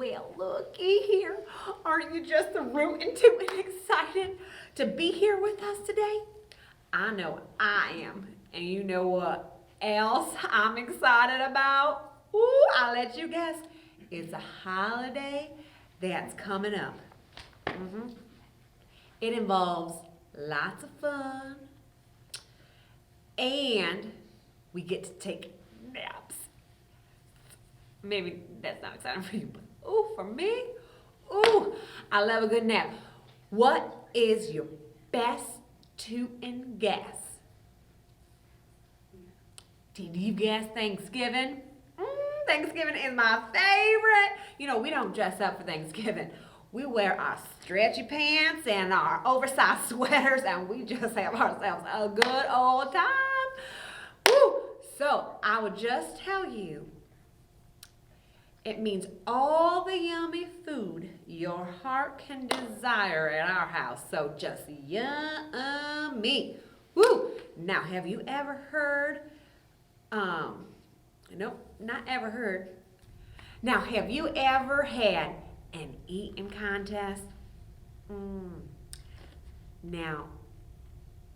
Well, looky here. Aren't you just rootin' to and excited to be here with us today? I know I am. And you know what else I'm excited about? Ooh, I'll let you guess. It's a holiday that's coming up. It involves lots of fun. And we get to take naps. Maybe that's not exciting for you, but ooh, for me, ooh, I love a good nap. What is your best tootin' guess? Did you guess Thanksgiving? Thanksgiving is my favorite. You know, we don't dress up for Thanksgiving. We wear our stretchy pants and our oversized sweaters, and we just have ourselves a good old time. Woo! So I would just tell you, it means all the yummy food your heart can desire at our house. So just yummy. Woo! Now, have you ever heard, nope, not ever heard. Now, have you ever had an eating contest? Now,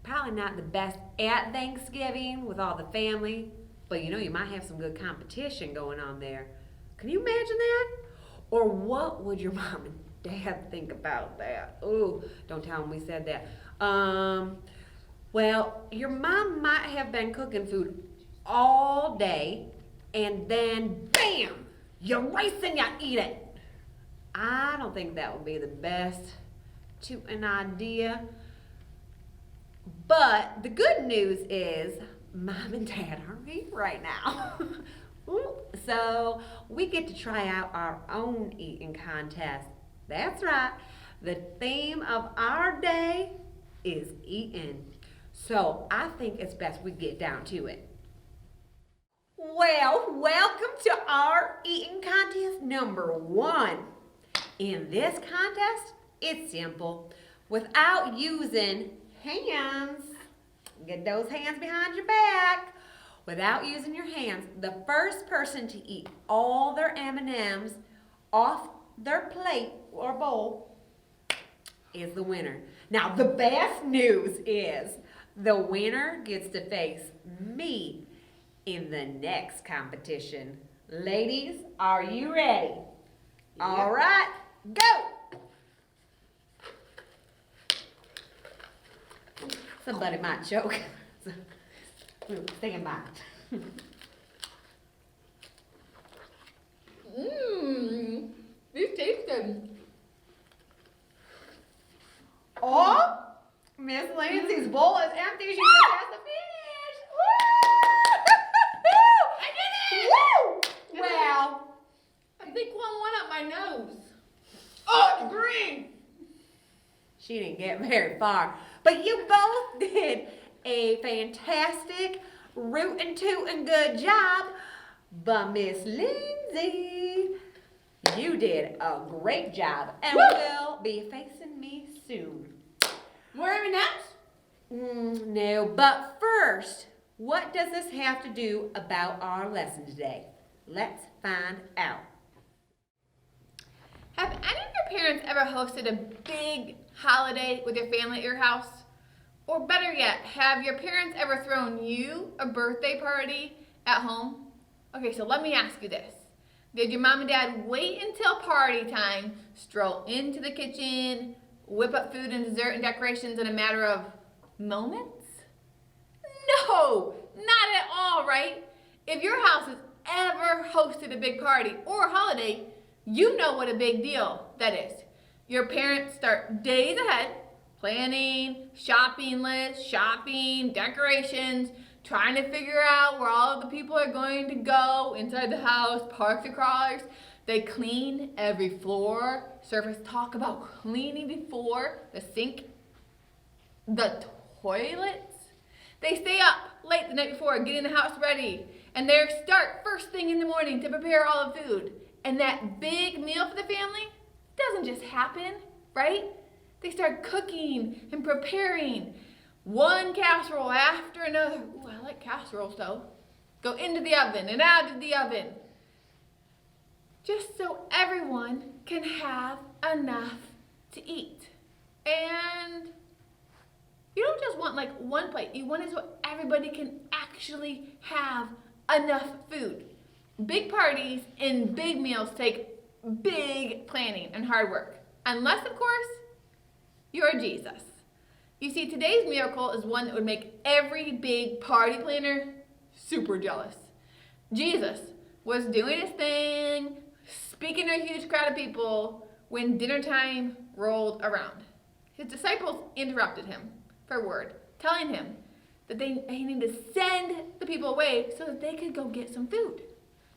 probably not the best at Thanksgiving with all the family, but you know, you might have some good competition going on there. Can you imagine that? Or what would your mom and dad think about that? Ooh, don't tell them we said that. Well, your mom might have been cooking food all day, and then bam, you race and you eat it. I don't think that would be the best to an idea. But the good news is mom and dad aren't here right now. So we get to try out our own eating contest. That's right. The theme of our day is eating. So I think it's best we get down to it. Well, welcome to our eating contest number 1. In this contest, it's simple. Without using hands, get those hands behind your back. Without using your hands, the first person to eat all their M&Ms off their plate or bowl is the winner. Now, the best news is the winner gets to face me in the next competition. Ladies, are you ready? Yep. All right, go! Somebody might choke. Stand by. This tastes good. Oh, Miss Lindsay's bowl is empty. She just has to finish. Woo! I did it! Woo! Well, I think one went up my nose. oh, it's green. She didn't get very far, but you both did a fantastic, rootin' tootin' good job. But Miss Lindsay, you did a great job and will be facing me soon. More M&Ms? No, but first, what does this have to do about our lesson today? Let's find out. Have any of your parents ever hosted a big holiday with your family at your house? Or better yet, have your parents ever thrown you a birthday party at home? Okay, so let me ask you this. Did your mom and dad wait until party time, stroll into the kitchen, whip up food and dessert and decorations in a matter of moments? No, not at all, right? If your house has ever hosted a big party or holiday, you know what a big deal that is. Your parents start days ahead, planning, shopping lists, decorations, trying to figure out where all of the people are going to go inside the house, park the cars. They clean every floor, surface, talk about cleaning before, the sink, the toilets. They stay up late the night before, getting the house ready, and they start first thing in the morning to prepare all the food. And that big meal for the family doesn't just happen, right? They start cooking and preparing one casserole after another. Ooh, I like casseroles though. Go into the oven and out of the oven. just so everyone can have enough to eat. And you don't just want like one plate, you want it so everybody can actually have enough food. Big parties and big meals take big planning and hard work. Unless, of course, you're Jesus. You see, today's miracle is one that would make every big party planner super jealous. Jesus was doing his thing, speaking to a huge crowd of people when dinner time rolled around. His disciples interrupted him for a word, telling him that they needed to send the people away so that they could go get some food.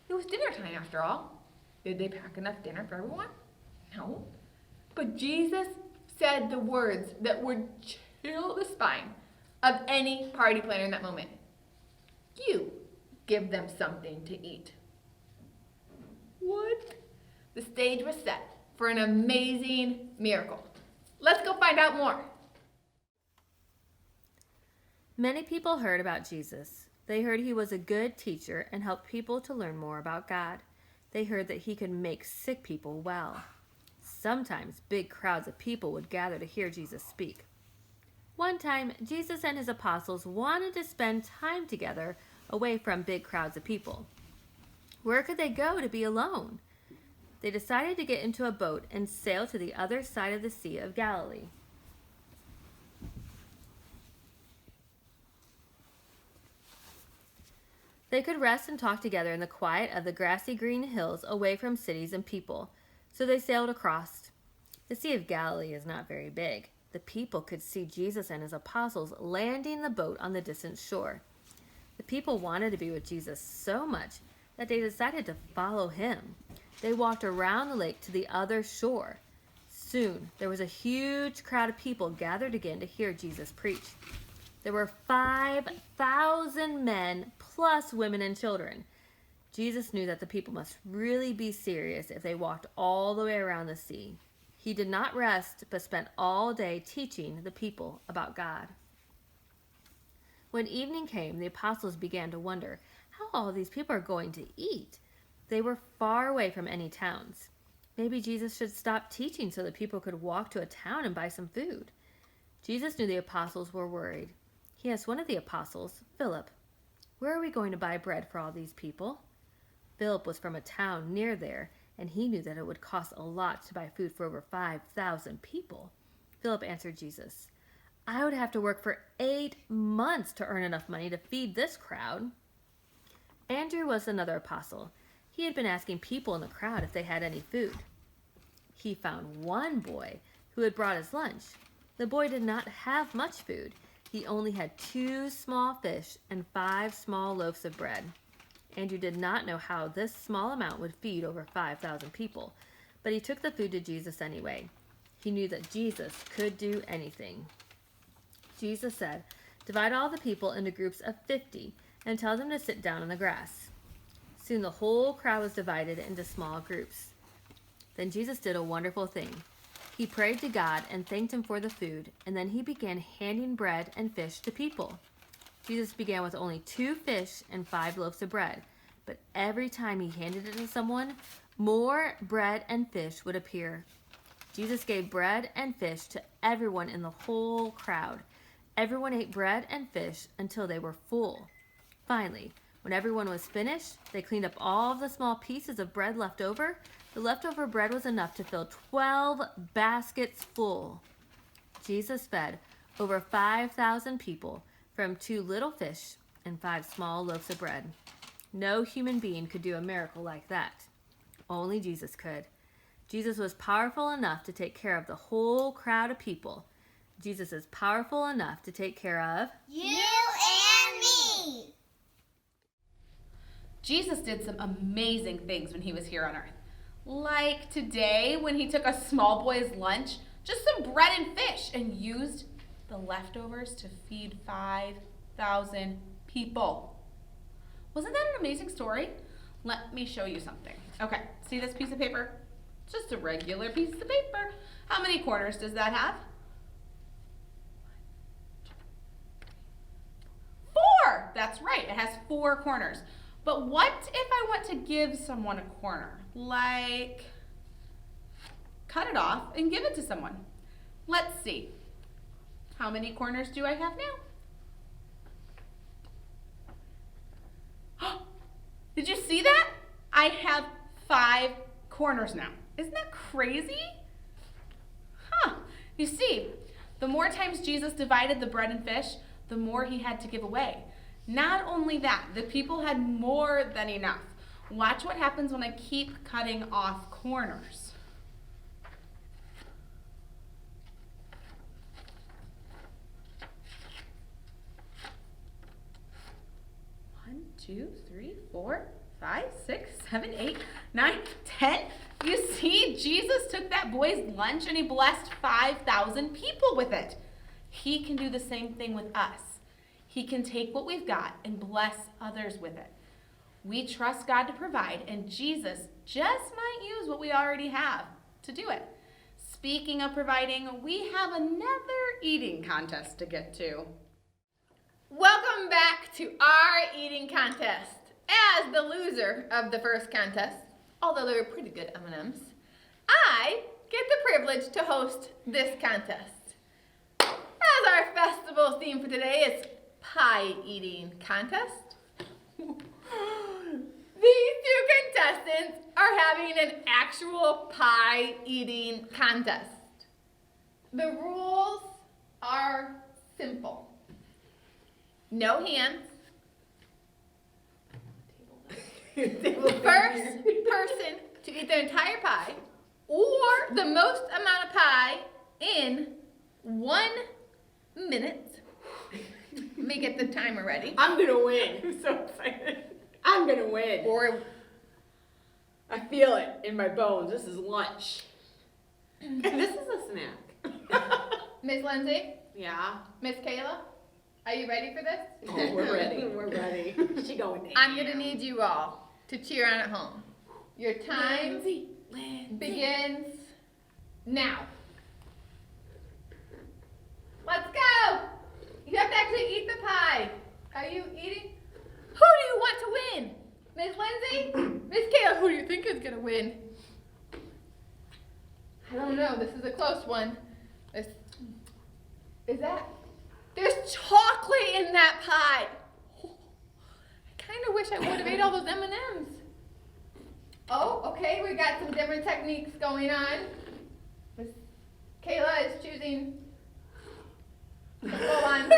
It was dinner time after all. Did they pack enough dinner for everyone? No. But Jesus said the words that would chill the spine of any party planner in that moment. You give them something to eat. What? The stage was set for an amazing miracle. Let's go find out more. Many people heard about Jesus. They heard he was a good teacher and helped people to learn more about God. They heard that he could make sick people well. Sometimes big crowds of people would gather to hear Jesus speak. One time, Jesus and his apostles wanted to spend time together away from big crowds of people. Where could they go to be alone? They decided to get into a boat and sail to the other side of the Sea of Galilee. They could rest and talk together in the quiet of the grassy green hills away from cities and people, so they sailed across. The Sea of Galilee is not very big. The people could see Jesus and his apostles landing the boat on the distant shore. The people wanted to be with Jesus so much that they decided to follow him. They walked around the lake to the other shore. Soon, there was a huge crowd of people gathered again to hear Jesus preach. There were 5,000 men plus women and children. Jesus knew that the people must really be serious if they walked all the way around the sea. He did not rest, but spent all day teaching the people about God. When evening came, the apostles began to wonder how all these people are going to eat. They were far away from any towns. Maybe Jesus should stop teaching so that people could walk to a town and buy some food. Jesus knew the apostles were worried. He asked one of the apostles, Philip, "Where are we going to buy bread for all these people?" Philip was from a town near there, and he knew that it would cost a lot to buy food for over 5,000 people. Philip answered Jesus, "I would have to work for 8 months to earn enough money to feed this crowd." Andrew was another apostle. He had been asking people in the crowd if they had any food. He found one boy who had brought his lunch. The boy did not have much food. He only had 2 small fish and 5 small loaves of bread. Andrew did not know how this small amount would feed over 5,000 people, but he took the food to Jesus anyway. He knew that Jesus could do anything. Jesus said, "Divide all the people into groups of 50 and tell them to sit down on the grass." Soon the whole crowd was divided into small groups. Then Jesus did a wonderful thing. He prayed to God and thanked him for the food, and then he began handing bread and fish to people. Jesus began with only 2 fish and 5 loaves of bread, but every time he handed it to someone, more bread and fish would appear. Jesus gave bread and fish to everyone in the whole crowd. Everyone ate bread and fish until they were full. Finally, when everyone was finished, they cleaned up all of the small pieces of bread left over. The leftover bread was enough to fill 12 baskets full. Jesus fed over 5,000 people from 2 little fish and 5 small loaves of bread. No human being could do a miracle like that. Only Jesus could. Jesus was powerful enough to take care of the whole crowd of people. Jesus is powerful enough to take care of you and me. Jesus did some amazing things when he was here on earth. Like today when he took a small boy's lunch, just some bread and fish, and used the leftovers to feed 5,000 people. Wasn't that an amazing story? Let me show you something. Okay, see this piece of paper? It's just a regular piece of paper. How many corners does that have? 4! That's right, it has 4 corners. But what if I want to give someone a corner? Like, cut it off and give it to someone. Let's see. How many corners do I have now? Did you see that? I have 5 corners now. Isn't that crazy? You see, the more times Jesus divided the bread and fish, the more he had to give away. Not only that, the people had more than enough. Watch what happens when I keep cutting off corners. One, 2, 3, 4, 5, 6, 7, 8, 9, 10. You see, Jesus took that boy's lunch and he blessed 5,000 people with it. He can do the same thing with us. He can take what we've got and bless others with it. We trust God to provide, and Jesus just might use what we already have to do it. Speaking of providing, we have another eating contest to get to. Welcome back to our eating contest. As the loser of the first contest, although they were pretty good M&Ms, I get the privilege to host this contest. As our festival theme for today is pie eating contest, these 2 contestants are having an actual pie eating contest. The rules are simple. No hands. First person to eat the entire pie or the most amount of pie in 1 minute. Let me get the timer ready. I'm gonna win. I'm so excited. I'm gonna win. Or I feel it in my bones. This is lunch. This is a snack. Miss Lindsay, Yeah. Miss Kayla, are you ready for this? Oh, we're ready. We're ready. She going down. I'm gonna need you all to cheer on at home. Your time begins now. Let's go! You have to actually eat the pie. Are you eating? Who do you want to win? Miss Lindsay? Miss Kayla, who do you think is gonna win? I don't know, this is a close one. Is that? There's chocolate in that pie. I kind of wish I would have ate all those M&Ms. Oh, okay, we got some different techniques going on. Miss Kayla is choosing the full on.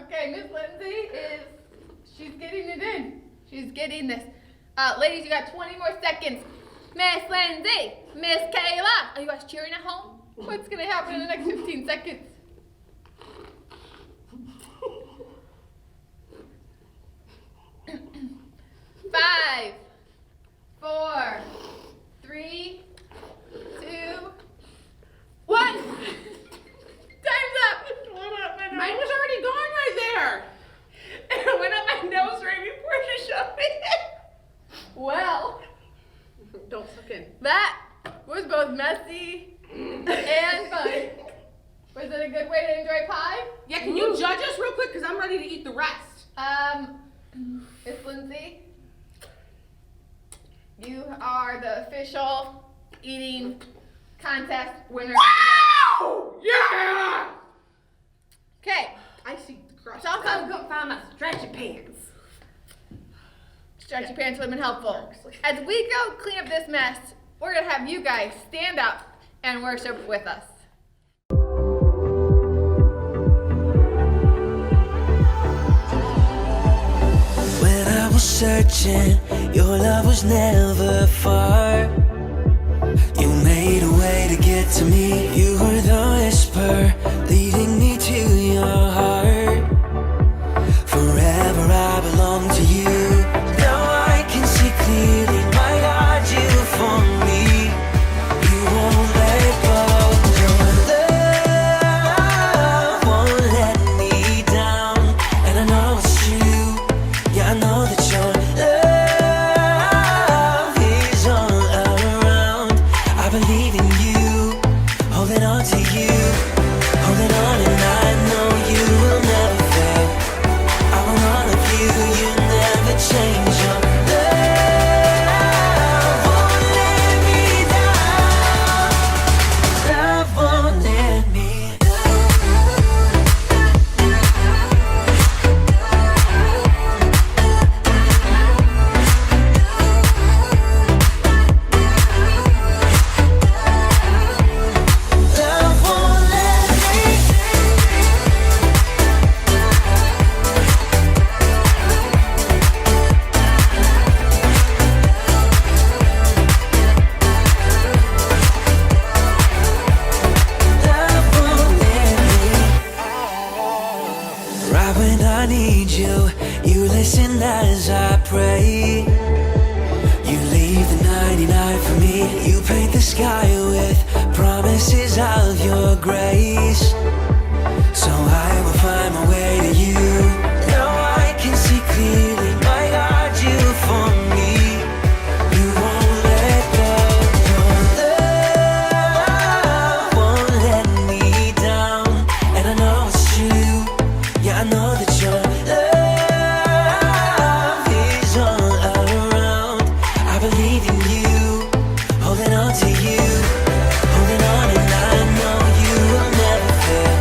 Okay, Miss Lindsay she's getting it in. She's getting this. Ladies, you got 20 more seconds. Miss Lindsay, Miss Kayla, are you guys cheering at home? What's gonna happen in the next 15 seconds? 5, 4, 3, 2, 1. Time's up. Mine was already gone right there. It went up my nose right before you showed me it. Well, Don't suck in. that was both messy and fun. Was it a good way to enjoy pie? Yeah, can you judge us real quick? Because I'm ready to eat the rest. Miss Lindsay, you are the official eating contest winner. Wow! Yeah! Okay, I see the crust. it's all come. Go find my stretchy pants. Stretchy pants would have been helpful. As we go clean up this mess, we're going to have you guys stand up and worship with us. When I was searching, your love was never far. You made a way to get to me. You were the whisper leading me to your heart. Forever I belong to you. Now I can see clearly, my God, you for me. You won't let go. Your love won't let me down. And I know it's true. Yeah, I know that your love is all around. I believe in you. Hold 99 for me. You paint the sky with promises of your grace. So I will find my way to you. Now I can see clearly, my God, you for me. You won't let go. Your love won't let me down. And I know it's true. Yeah, I know that your love is all around. I believe in you, holding on to you, holding on, and I know you will never fail.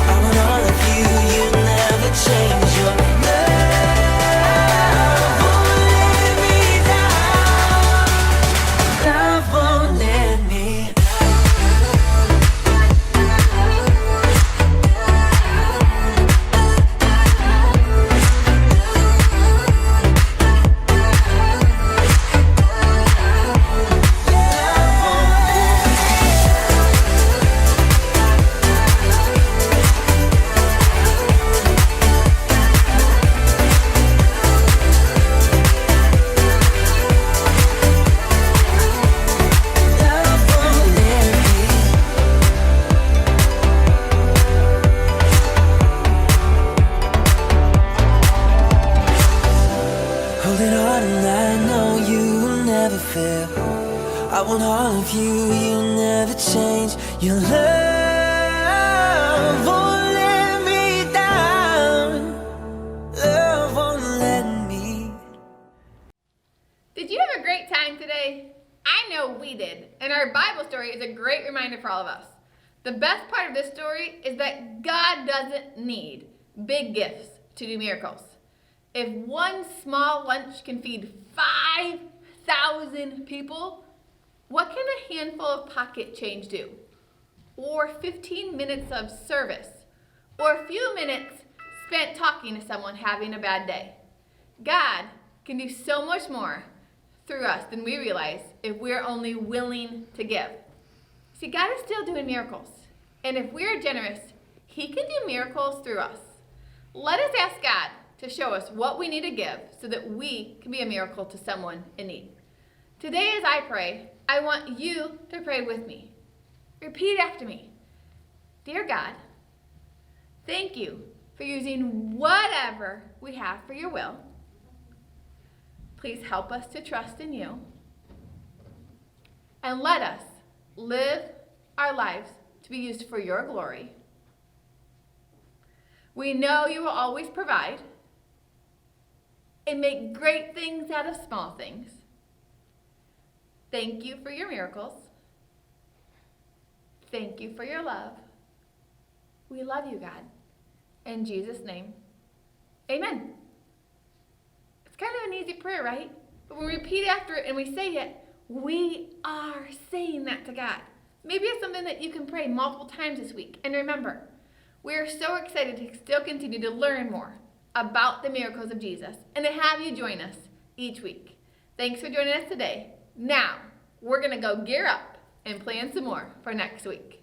I want all of you, you never change. Your love won't let me down. Love won't let me holding on, and I know you will never fail. I want all of you, you'll never change. Your love won't let me down. Love won't let me. Did you have a great time today? I know we did, and our Bible story is a great reminder for all of us. The best part of this story is that God doesn't need big gifts to do miracles. If one small lunch can feed 5,000 people, what can a handful of pocket change do? Or 15 minutes of service? Or a few minutes spent talking to someone having a bad day? God can do so much more through us than we realize if we're only willing to give. See, God is still doing miracles. And if we're generous, He can do miracles through us. Let us ask God to show us what we need to give so that we can be a miracle to someone in need. Today as I pray, I want you to pray with me. Repeat after me. Dear God, thank you for using whatever we have for your will. Please help us to trust in you. And let us live our lives to be used for your glory. We know you will always provide and make great things out of small things. Thank you for your miracles. Thank you for your love. We love you, God. In Jesus' name, amen. It's kind of an easy prayer, right? But when we repeat after it and we say it, we are saying that to God. Maybe it's something that you can pray multiple times this week. And remember, we are so excited to still continue to learn more about the miracles of Jesus and to have you join us each week. Thanks for joining us today. Now, we're going to go gear up and plan some more for next week.